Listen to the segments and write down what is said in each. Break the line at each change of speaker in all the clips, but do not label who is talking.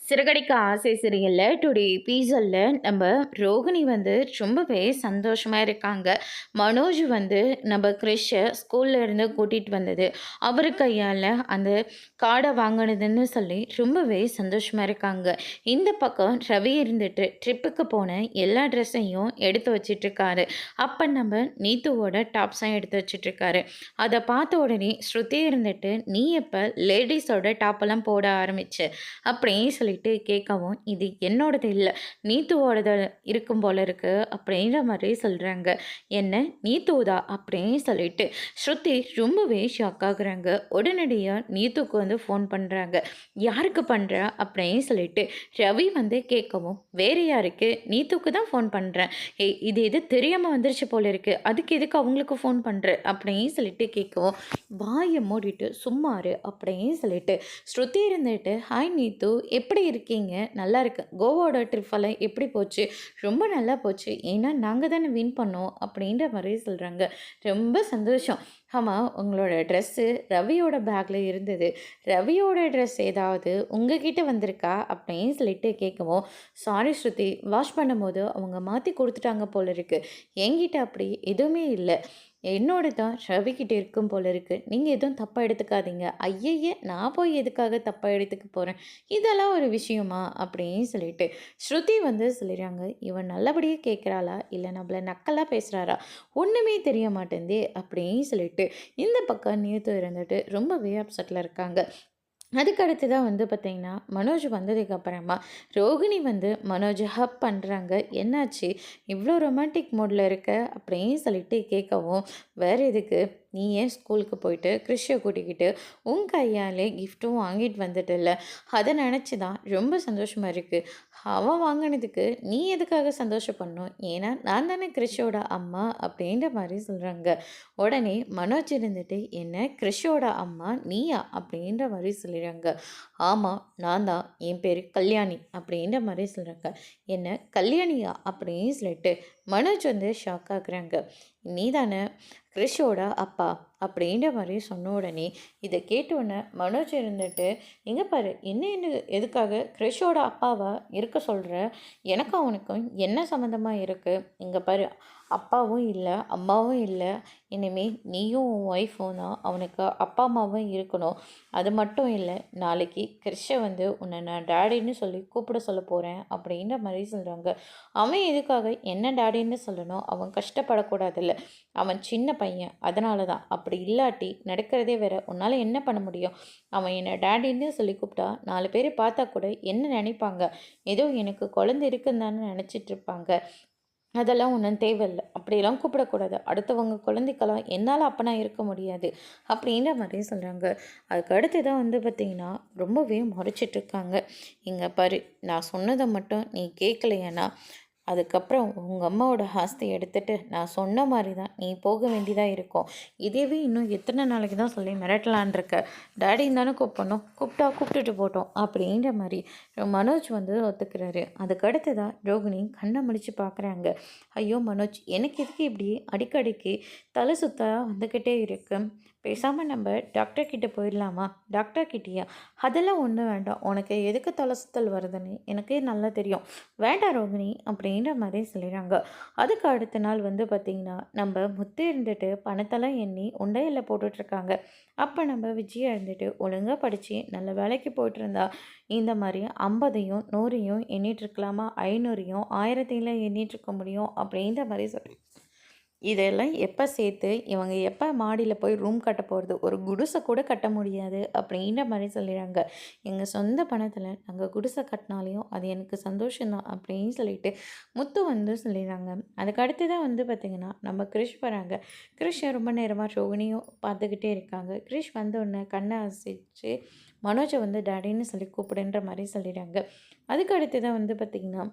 சிறகடிக்க ஆசை சீரியலில் டுடே எபிசோடில் நம்ம ரோகிணி வந்து ரொம்பவே சந்தோஷமாக இருக்காங்க. மனோஜ் வந்து நம்ம கிறிஷை ஸ்கூல்ல இருந்து கூட்டிகிட்டு வந்தது அவர் கையால் அந்த கார்டை வாங்கினதுன்னு சொல்லி ரொம்பவே சந்தோஷமாக இருக்காங்க. இந்த பக்கம் ரவி இருந்துட்டு ட்ரிப்புக்கு போன எல்லா ட்ரெஸ்ஸையும் எடுத்து வச்சிட்ருக்காரு. அப்போ நம்ம நீத்துவோட டாப்ஸையும் எடுத்து வச்சிட்ருக்காரு. அதை பார்த்த உடனே ஸ்ருதி இருந்துட்டு நீ எப்போ லேடிஸோட டாப்பெல்லாம் போட ஆரம்பிச்சு அப்படின்னு சொல்லிட்டு கேட்கவும், இது என்னோடது இல்ல. நீத்துவோடது இருக்கும் போல இருக்கு அப்படின்ற மாதிரி சொல்றாங்க. என்ன நீத்துவதா அப்படின்னு சொல்லிட்டு ஸ்ருதி ரொம்பவே ஷாக் ஆகுறாங்க. உடனடியா நீத்துக்கு வந்து ஃபோன் பண்றாங்க. யாருக்கு பண்ற அப்படின்னு சொல்லிட்டு ரவி வந்து கேட்கவும், வேற யாருக்கு? நீத்துக்கு தான் ஃபோன் பண்றேன். ஏய் இது எது தெரியாம வந்துருச்சு போல இருக்கு. அதுக்கு எதுக்கு அவங்களுக்கு ஃபோன் பண்ற அப்படின்னு சொல்லிட்டு கேட்கவும், வாயை மூடிட்டு சும்மாரு அப்படின்னு சொல்லிட்டு ஸ்ருதி இருந்துட்டு ஹாய் நீத்து எப்படி இருக்கீங்க? நல்லா இருக்கு. கோவாவோட ட்ரிப்பெல்லாம் எப்படி போச்சு? ரொம்ப நல்லா போச்சு. ஏன்னா நாங்கள் தானே வின் பண்ணோம் அப்படின்ற மாதிரி சொல்கிறாங்க. ரொம்ப சந்தோஷம். ஆமாம், உங்களோட ட்ரெஸ்ஸு ரவியோட பேக்கில் இருந்தது. ரவியோட ட்ரெஸ் ஏதாவது உங்ககிட்ட வந்திருக்கா அப்படின்னு சொல்லிட்டு கேட்கவும், சாரி ஸ்ருதி, வாஷ் பண்ணும்போது அவங்க மாற்றி கொடுத்துட்டாங்க போல இருக்கு. என்கிட்ட அப்படி எதுவுமே இல்லை. என்னோட தான் ரவிக்கிட்ட இருக்கும் போல இருக்குது. நீங்கள் எதுவும் தப்பாக எடுத்துக்காதீங்க. ஐயைய, நான் போய் எதுக்காக தப்பாக எடுத்துக்க போகிறேன்? இதெல்லாம் ஒரு விஷயமா அப்படின்னு சொல்லிட்டு ஸ்ருதி வந்து சொல்லிடுறாங்க. இவன் நல்லபடியாக கேட்குறாளா இல்லை நம்மள நக்கலாக பேசுகிறாரா ஒன்றுமே தெரிய மாட்டேந்தே அப்படின்னு சொல்லிட்டு இந்த பக்கம் நீத்து இருந்துட்டு ரொம்பவே அப்செட்டில் இருக்காங்க. அதுக்கு அடுத்து தான் வந்து பார்த்திங்கன்னா மனோஜ் வந்ததுக்கு அப்புறமா ரோகிணி வந்து மனோஜை ஹப் பண்ணுறாங்க. என்னாச்சு இவ்வளோ ரொமான்டிக் மூடில் இருக்க அப்படின்னு சொல்லிட்டு கேட்கவும், வேறு எதுக்கு, நீ ஏன் ஸ்கூலுக்கு போயிட்டு கிறிஷை கூட்டிக்கிட்டு உன் கையாலே கிஃப்ட்டும் வாங்கிட்டு வந்துட்டல, அதை நினச்சி தான் ரொம்ப சந்தோஷமாக இருக்குது. அவன் வாங்கினதுக்கு நீ எதுக்காக சந்தோஷப்படணும்? ஏன்னா நான் தானே கிறிஷோட அம்மா அப்படின்ற மாதிரி சொல்கிறாங்க. உடனே மனோஜ் இருந்துட்டு, என்ன கிறிஷோட அம்மா நீயா அப்படின்ற மாதிரி சொல்லிடுறாங்க. ஆமாம், நான் தான். என் பேர் கல்யாணி அப்படின்ற மாதிரி சொல்கிறாங்க. என்ன கல்யாணியா அப்படின்னு சொல்லிட்டு மனோஜ் வந்து ஷாக் ஆகுறாங்க. நீ தானே கிறிஷோட அப்பா அப்படின்ற மாதிரி சொன்ன உடனே இதை கேட்டோன்னே மனோஜ் இருந்துட்டு, எங்கே பாரு என்ன எதுக்காக கிறிஷோட அப்பாவா இருக்க சொல்கிற? எனக்கும் அவனுக்கும் என்ன சம்மந்தமாக இருக்குது? இங்கே பாரு, அப்பாவும் இல்லை அம்மாவும் இல்லை. இனிமேல் நீயும் உன் ஒய்ஃபும் தான் அவனுக்கு அப்பா அம்மாவும் இருக்கணும். அது மட்டும் இல்லை, நாளைக்கு கிறிஷை வந்து உன்னை நான் டேடின்னு சொல்லி கூப்பிட சொல்ல போகிறேன் அப்படின்ற மாதிரி சொல்கிறாங்க. அவன் எதுக்காக என்ன டேடின்னு சொல்லணும்? அவன் கஷ்டப்படக்கூடாதுல்ல. அவன் சின்ன பையன், அதனால தான். அப்படி இல்லாட்டி நடக்கிறதே வேற. உன்னால் என்ன பண்ண முடியும்? அவன் என்னை டேடின்னு சொல்லி கூப்பிட்டா 4 பேர் பார்த்தா கூட என்ன நினைப்பாங்க? ஏதோ எனக்கு குழந்தை இருக்குன்னு தானே நினச்சிட்டு இருப்பாங்க. அதெல்லாம் ஒன்றும் தேவையில்லை. அப்படியெல்லாம் கூப்பிடக்கூடாது. அடுத்தவங்க குழந்தைக்கெல்லாம் என்னால் அப்பனா இருக்க முடியாது அப்படின்ற மாதிரி சொல்கிறாங்க. அதுக்கு அடுத்து தான் வந்து பார்த்திங்கன்னா ரொம்பவே முறைச்சிட்ருக்காங்க. இங்கே பாரு, நான் சொன்னதை மட்டும் நீ கேட்கலையேன்னா அதுக்கப்புறம் உங்கள் அம்மாவோட ஆஸ்தி எடுத்துகிட்டு நான் சொன்ன மாதிரி தான் நீ போக வேண்டியதாக இருக்கும். இதேவே இன்னும் எத்தனை நாளைக்கு தான் சொல்லி மிரட்டலான் இருக்க? டேடின்னு தானே கூப்பிடணும், கூப்பிட்டுட்டு போட்டோம் அப்படின்ற மாதிரி மனோஜ் வந்து ஒத்துக்கிறாரு. அதுக்கடுத்து தான் ரோகிணி கண்ணை முடிச்சு பார்க்குறாங்க. ஐயோ மனோஜ், எனக்கு எதுக்கு இப்படி அடிக்கடிக்கு தலை சுத்த வந்துக்கிட்டே இருக்கு? பேசாமல் நம்ம டாக்டர் கிட்டே போயிடலாமா? டாக்டர் கிட்டேயா? அதெல்லாம் ஒன்றும் வேண்டாம். உனக்கு எதுக்கு தலை சுத்தல் வருதுன்னு எனக்கே நல்லா தெரியும். வேண்டாம் ரோகிணி அப்படின்ற மாதிரி சொல்லிடுறாங்க. அதுக்கு அடுத்த நாள் வந்து பார்த்திங்கன்னா நம்ம முத்து இருந்துட்டு பணத்தெல்லாம் எண்ணி உண்டையில் போட்டுட்ருக்காங்க. அப்போ நம்ம விஜயா இருந்துட்டு ஒழுங்காக படித்து நல்ல வேலைக்கு போயிட்டு இருந்தா இந்த மாதிரி 50ஐயும் 100ஐயும் எண்ணிட்டுருக்கலாமா? 500ஐயும் 1000த்தையும் எண்ணிட்டுருக்க முடியும் அப்படின்ற மாதிரி சொல்லி இதெல்லாம் எப்போ சேர்த்து இவங்க எப்போ மாடியில் போய் ரூம் கட்ட போகிறது? ஒரு குடிசை கூட கட்ட முடியாது அப்படின்ற மாதிரி சொல்லிடுறாங்க. எங்கள் சொந்த பணத்தில் நாங்கள் குடிசை கட்டினாலையும் அது எனக்கு சந்தோஷம்தான் அப்படின்னு சொல்லிட்டு முத்து வந்து சொல்லிடுறாங்க. அதுக்கு அடுத்து தான் வந்து பார்த்திங்கன்னா நம்ம கிரிஷ் வராங்க. கிரிஷ் ரொம்ப நேரமாக ரோகிணியும் பார்த்துக்கிட்டே இருக்காங்க. கிரிஷ் வந்த உடனே கண்ணை அசைச்சு மனோஜை வந்து டேடின்னு சொல்லி கூப்பிடுன்ற மாதிரி சொல்லிடுறாங்க. அதுக்கு அடுத்து தான் வந்து பார்த்திங்கன்னா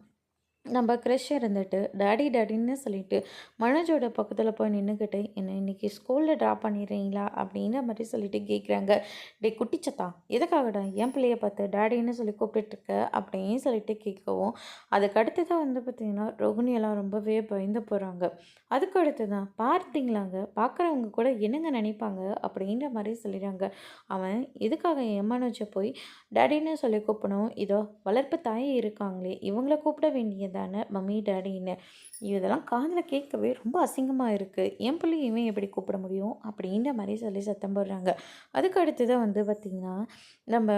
நம்ம க்ரஷ் இருந்துட்டு டாடி டாடின்னு சொல்லிட்டு மனோஜோட பக்கத்தில் போய் நின்றுக்கிட்டு என்னை இன்னைக்கு ஸ்கூலில் ட்ராப் பண்ணிடுறீங்களா அப்படின்ற மாதிரி சொல்லிட்டு கேட்குறாங்க. டே குட்டிச்சத்தா, எதுக்காகடா என் பிள்ளைய பார்த்து டாடின்னு சொல்லி கூப்பிட்டுருக்க அப்படின்னு சொல்லிட்டு கேட்கவும், அதுக்கு அடுத்து தான் வந்து பார்த்திங்கன்னா ரோகிணியெல்லாம் ரொம்பவே பயந்து போகிறாங்க. அதுக்கு அடுத்து தான் பார்த்தீங்களாங்க, பார்க்குறவங்க கூட என்னங்க நினைப்பாங்க அப்படின்ற மாதிரி சொல்லிடுறாங்க. அவன் எதுக்காக என் மனோஜை போய் டாடின்னு சொல்லி கூப்பிடணும், இதோ வளர்ப்பு தாயே இருக்காங்களே இவங்கள கூப்பிட வேண்டியது தானே மம்மி டாடின்னு. இதெல்லாம் காதில் கேட்கவே ரொம்ப அசிங்கமாக இருக்குது, என் பிள்ளைய இவன் எப்படி கூப்பிட முடியும் அப்படின்ற மாதிரி சொல்லி சத்தம் போடுறாங்க. அதுக்கு அடுத்து தான் வந்து பார்த்திங்கன்னா நம்ம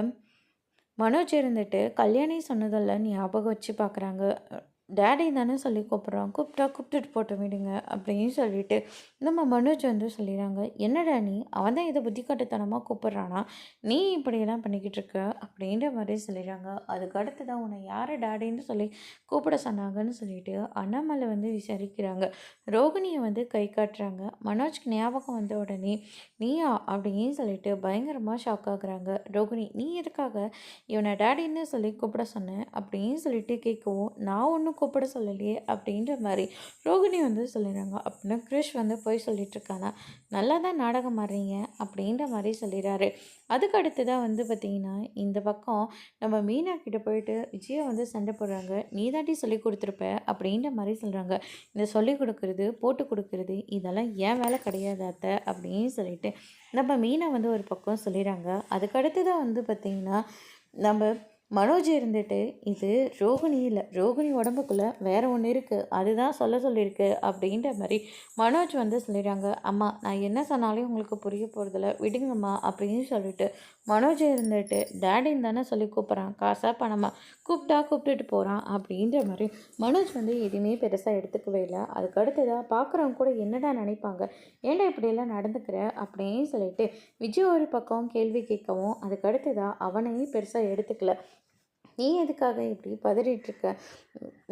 மனோஜ் இருந்துட்டு கல்யாணி சொன்னதெல்லாம் ஞாபகம் வச்சு பார்க்குறாங்க. டேடி தானே சொல்லி கூப்பிட்றான், கூப்பிட்டா கூப்பிட்டுட்டு போட்டு விடுங்க அப்படின்னு சொல்லிட்டு நம்ம மனோஜ் வந்து சொல்லிடுறாங்க. என்னடா நீ, அவன் தான் இதை புத்திக்காட்டுத்தனமாக கூப்பிட்றானா, நீ இப்படியெல்லாம் பண்ணிக்கிட்டு இருக்க அப்படின்ற மாதிரி சொல்லிடுறாங்க. அதுக்கு அடுத்து தான் உன்னை யார் டேடின்னு சொல்லி கூப்பிட சொன்னாங்கன்னு சொல்லிட்டு அண்ணாமலை வந்து விசாரிக்கிறாங்க. ரோகிணியை வந்து கை காட்டுறாங்க. மனோஜ்க்கு ஞாபகம் வந்த உடனே நீயா அப்படின்னு சொல்லிட்டு பயங்கரமாக ஷாக் ஆகுறாங்க. ரோகிணி, நீ எதுக்காக இவனை டேடின்னு சொல்லி கூப்பிட சொன்னேன் அப்படின்னு சொல்லிட்டு கேட்கவும், நான் ஒன்றும் கூப்பிட சொல்லலையே அப்படின்ற மாதிரி ரோகிணி வந்து சொல்லிடுறாங்க. அப்படின்னா கிரிஷ் வந்து போய் சொல்லிட்டு இருக்கானா, நல்லா தான் நாடகம் ஆடுறீங்க அப்படின்ற மாதிரி சொல்லிடுறாரு. அதுக்கு அடுத்து தான் வந்து பார்த்திங்கன்னா இந்த பக்கம் நம்ம மீனா கிட்ட போயிட்டு விஜயை வந்து சண்டை போடுறாங்க. நீ தாண்டி சொல்லி கொடுத்துருப்ப அப்படின்ற மாதிரி சொல்கிறாங்க. இந்த சொல்லி கொடுக்குறது போட்டு கொடுக்குறது இதெல்லாம் ஏன் வேலை கிடையாது அத்தை அப்படின்னு சொல்லிட்டு நம்ம மீனா வந்து ஒரு பக்கம் சொல்லிடுறாங்க. அதுக்கடுத்து தான் வந்து பார்த்திங்கன்னா நம்ம மனோஜ் இருந்துட்டு இது ரோகிணி இல்லை, ரோகிணி உடம்புக்குள்ளே வேறு ஒன்று இருக்குது, அதுதான் சொல்ல சொல்லியிருக்கு அப்படின்ற மாதிரி மனோஜ் வந்து சொல்லிடுறாங்க. அம்மா, நான் என்ன சொன்னாலும் உங்களுக்கு புரிய போகிறதில்ல, விடுங்கம்மா அப்படின்னு சொல்லிட்டு மனோஜ் இருந்துட்டு டேடின்னு தானே சொல்லி கூப்பிட்றான், காசாக பணமா கூப்பிட்டா கூப்பிட்டுட்டு போகிறான் அப்படின்ற மாதிரி மனோஜ் வந்து எதுவுமே பெருசாக எடுத்துக்கவே இல்லை. அதுக்கு அடுத்ததாக பார்க்குறவங்க கூட என்னடா நினைப்பாங்க, ஏன்டா இப்படியெல்லாம் நடந்துக்கிற அப்படின்னு சொல்லிட்டு விஜய் ஒரு பக்கம் கேள்வி கேட்கவும், அதுக்கு அடுத்ததாக அவனையும் பெருசாக எடுத்துக்கல. நீ எதுக்காக இப்படி பதறிட்டுருக்க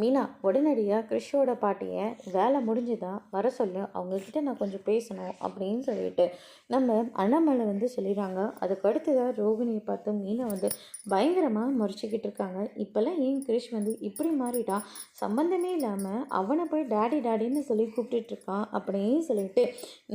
மீனா, உடனடியாக கிறிஷோட பாட்டியை வேலை முடிஞ்சுதா வர சொல்லு, அவங்கக்கிட்ட நான் கொஞ்சம் பேசணும் அப்படின்னு சொல்லிட்டு நம்ம அண்ணாமலை வந்து சொல்லிடுறாங்க. அதுக்கு அடுத்ததாக ரோகிணியை பார்த்து மீனா வந்து பயங்கரமாக முறைச்சிக்கிட்டு இருக்காங்க. இப்போல்லாம் ஏன் கிறிஷ் வந்து இப்படி மாறிட்டான், சம்மந்தமே இல்லாமல் அவனை போய் டாடி டாடின்னு சொல்லி கூப்பிட்டுட்ருக்கான் அப்படின்னு சொல்லிட்டு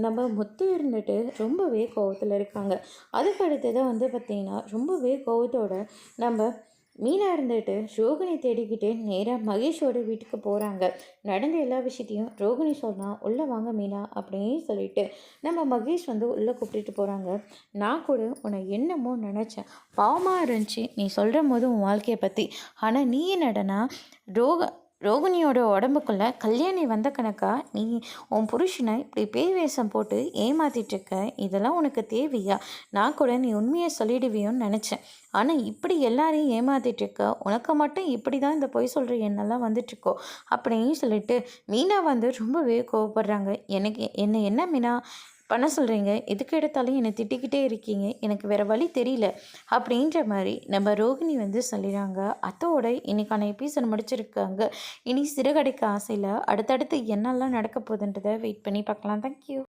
நம்ம முத்து இருந்துட்டு ரொம்பவே கோவத்தில் இருக்காங்க. அதுக்கு அடுத்ததாக வந்து பார்த்திங்கன்னா ரொம்பவே கோவத்தோட நம்ம மீனா இருந்துட்டு ரோகிணி தேடிக்கிட்டு நேராக மகேஷோட வீட்டுக்கு போகிறாங்க. நடந்த எல்லா விஷயத்தையும் ரோகிணி சொன்னால் உள்ளே வாங்க மீனா அப்படின்னு சொல்லிட்டு நம்ம மகேஷ் வந்து உள்ளே கூப்பிட்டுட்டு போகிறாங்க. நான் கூட உன்னை என்னமோ நினச்சேன், பாவமாக இருந்துச்சு நீ சொல்கிற போது உன் வாழ்க்கையை பற்றி. ஆனால் நீ என்னடனா ரோகிணியோட உடம்புக்குள்ளே கல்யாணி வந்த கணக்கா நீ உன் புருஷனை இப்படி பேய் வேஷம் போட்டு ஏமாத்திட்டுருக்க, இதெல்லாம் உனக்கு தேவையா? நான் கூட நீ உண்மையை சொல்லிடுவியோன்னு நினச்சேன். ஆனால் இப்படி எல்லாரையும் ஏமாத்திட்டுருக்க, உனக்கு மட்டும் இப்படி தான் இந்த பொய் சொல்கிற எண்ணெல்லாம் வந்துட்டுருக்கோ அப்படின்னு சொல்லிட்டு மீனா வந்து ரொம்பவே கோவப்படுறாங்க. என்னை என்ன மீனா பண்ண சொல்கிறீங்க, எதுக்கு எடுத்தாலும் என்னை திட்டிக்கிட்டே இருக்கீங்க, எனக்கு வேறு வழி தெரியல அப்படின்ற மாதிரி நம்ம ரோகிணி வந்து சொல்லிடுறாங்க. அதோட இன்றைக்கான எபிசோட் முடிச்சிருக்காங்க. இனி சிறுகடைக்கு ஆசையில் அடுத்தடுத்து என்னெல்லாம் நடக்க போகுதுன்றதை வெயிட் பண்ணி பார்க்கலாம். தேங்க்யூ.